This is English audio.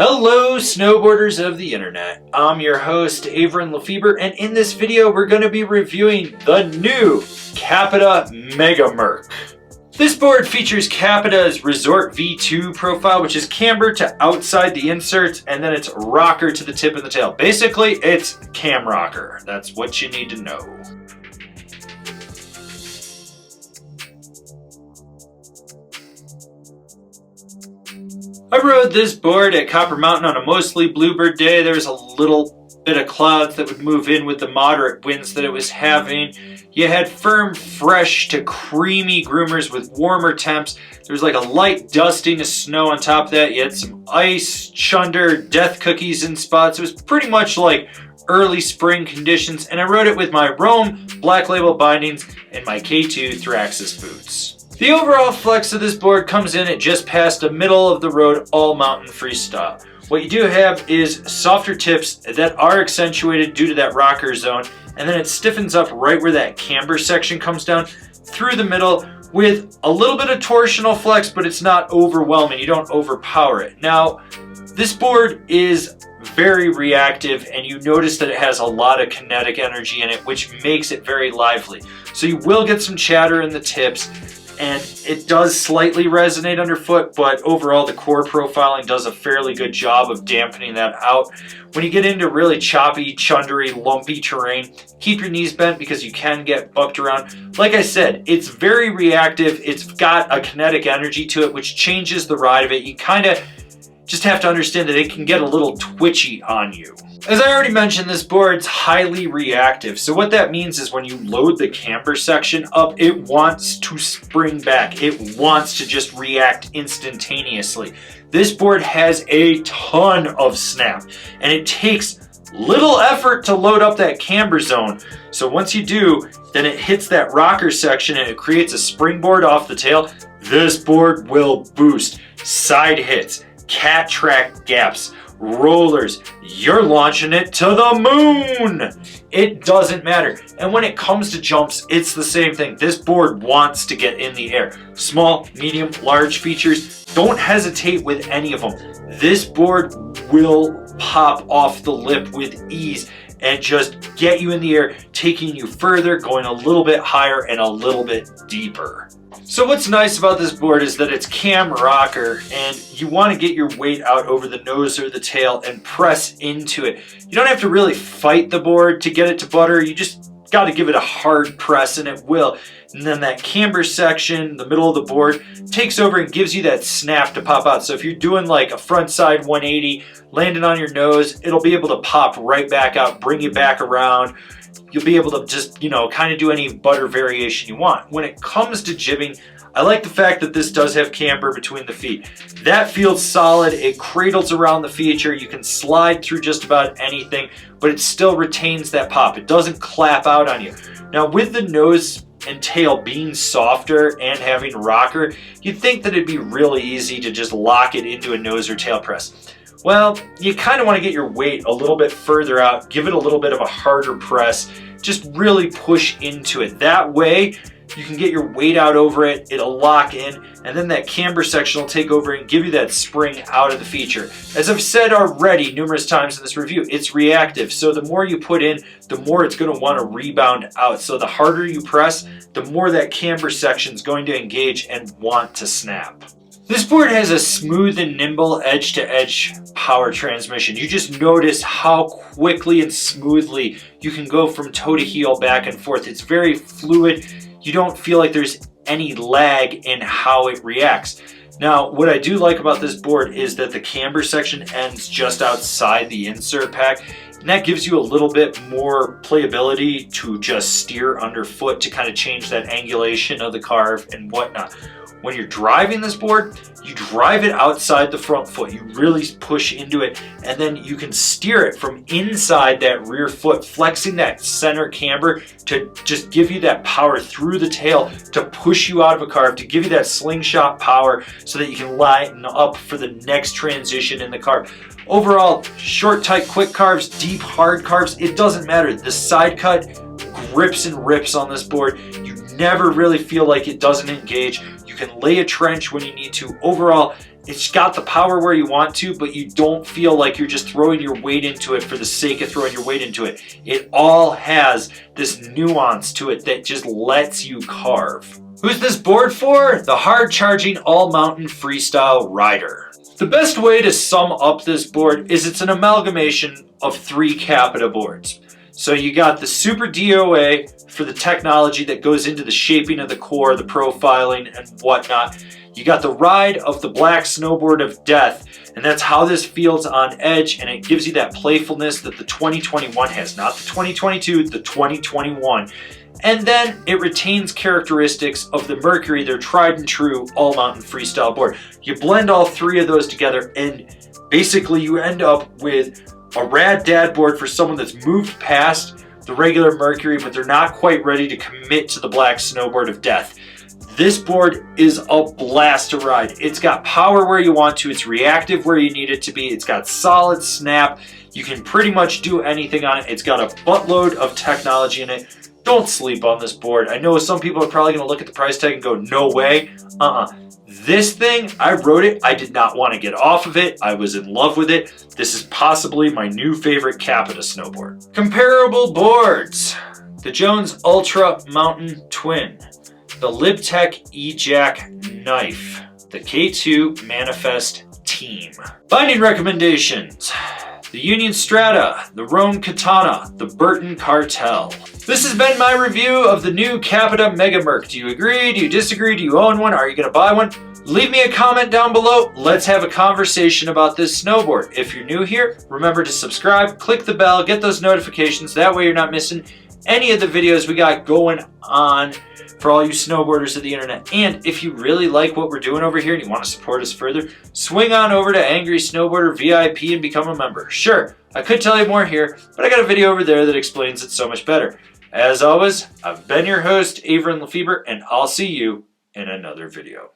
Hello snowboarders of the internet, I'm your host Avran LeFeber, and in this video we're going to be reviewing the new Capita Mega Merc. This board features Capita's Resort V2 profile, which is camber to outside the insert, and then it's rocker to the tip of the tail. Basically, it's cam rocker. That's what you need to know. I rode this board at Copper Mountain on a mostly bluebird day. There was a little bit of clouds that would move in with the moderate winds that it was having. You had firm, fresh to creamy groomers with warmer temps. There was like a light dusting of snow on top of that. You had some ice, chunder, death cookies in spots. It was pretty much like early spring conditions, and I rode it with my Rome Black Label bindings and my K2 Thraxis boots. The overall flex of this board comes in at just past a middle of the road all mountain freestyle. What you do have is softer tips that are accentuated due to that rocker zone, and then it stiffens up right where that camber section comes down through the middle with a little bit of torsional flex, but it's not overwhelming. You don't overpower it. Now, this board is very reactive, and you notice that it has a lot of kinetic energy in it, which makes it very lively. So you will get some chatter in the tips, and it does slightly resonate underfoot, but overall the core profiling does a fairly good job of dampening that out. When you get into really choppy, chundery, lumpy terrain, keep your knees bent because you can get bucked around. Like I said, it's very reactive. It's got a kinetic energy to it, which changes the ride of it. You kind of just have to understand that it can get a little twitchy on you. As I already mentioned, this board's highly reactive. So what that means is when you load the camber section up, it wants to spring back. It wants to just react instantaneously. This board has a ton of snap, and it takes little effort to load up that camber zone. So once you do, then it hits that rocker section and it creates a springboard off the tail. This board will boost. Side hits, cat track gaps, rollers, you're launching it to the moon. It doesn't matter. And when it comes to jumps, it's the same thing. This board wants to get in the air. Small, medium, large features, don't hesitate with any of them. This board will pop off the lip with ease and just get you in the air, taking you further, going a little bit higher and a little bit deeper. So what's nice about this board is that it's cam rocker, and you want to get your weight out over the nose or the tail and press into it. You don't have to really fight the board to get it to butter. You just got to give it a hard press and it will. And then that camber section, the middle of the board, takes over and gives you that snap to pop out. So if you're doing like a front side 180, landing on your nose, it'll be able to pop right back out, bring you back around. You'll be able to just, kind of do any butter variation you want. When it comes to jibbing, I like the fact that this does have camber between the feet. That feels solid. It cradles around the feature. You can slide through just about anything, but it still retains that pop. It doesn't clap out on you. Now, with the nose and tail being softer and having rocker, you'd think that it'd be really easy to just lock it into a nose or tail press. Well, you kind of want to get your weight a little bit further out, give it a little bit of a harder press, just really push into it. That way, you can get your weight out over it, it'll lock in, and then that camber section will take over and give you that spring out of the feature. As I've said already numerous times in this review, it's reactive, so the more you put in, the more it's going to want to rebound out. So the harder you press, the more that camber section is going to engage and want to snap. This board has a smooth and nimble edge-to-edge power transmission. You just notice how quickly and smoothly you can go from toe to heel back and forth. It's very fluid. You don't feel like there's any lag in how it reacts. Now, what I do like about this board is that the camber section ends just outside the insert pack, and that gives you a little bit more playability to just steer underfoot to kind of change that angulation of the carve and whatnot. When you're driving this board, you drive it outside the front foot. You really push into it, and then you can steer it from inside that rear foot, flexing that center camber to just give you that power through the tail to push you out of a carve, to give you that slingshot power so that you can line up for the next transition in the carve. Overall, short, tight, quick carves, deep, hard carves, it doesn't matter. The side cut grips and rips on this board. You never really feel like it doesn't engage. You can lay a trench when you need to. Overall, It's got the power where you want to, but you don't feel like you're just throwing your weight into it for the sake of throwing your weight into it. It all has this nuance to it that just lets you carve. Who's this board for? The hard-charging all-mountain freestyle rider. The best way to sum up this board is it's an amalgamation of 3 Capita boards. So you got the Super DOA for the technology that goes into the shaping of the core, the profiling and whatnot. You got the ride of the black snowboard of death, and that's how this feels on edge, and it gives you that playfulness that the 2021 has, not the 2022, the 2021. And then it retains characteristics of the Mercury, their tried and true all-mountain freestyle board. You blend all 3 of those together, and basically you end up with a rad dad board for someone that's moved past the regular Mercury, but they're not quite ready to commit to the black snowboard of death. This board is a blast to ride. It's got power where you want to. It's reactive where you need it to be. It's got solid snap. You can pretty much do anything on it. It's got a buttload of technology in it. Don't sleep on this board. I know some people are probably going to look at the price tag and go, no way. This thing, I rode it. I did not want to get off of it. I was in love with it. This is possibly my new favorite Capita snowboard. Comparable boards. The Jones Ultra Mountain Twin. The LibTech E-Jack Knife. The K2 Manifest Team. Binding recommendations. The Union Strata, the Rome Katana, the Burton Cartel. This has been my review of the new Capita Mega Merc. Do you agree? Do you disagree? Do you own one? Are you going to buy one? Leave me a comment down below. Let's have a conversation about this snowboard. If you're new here, remember to subscribe, click the bell, get those notifications. That way you're not missing any of the videos we got going on for all you snowboarders of the internet. And if you really like what we're doing over here and you want to support us further, swing on over to Angry Snowboarder VIP and become a member. Sure, I could tell you more here, but I got a video over there that explains it so much better. As always, I've been your host, Avran LeFeber, and I'll see you in another video.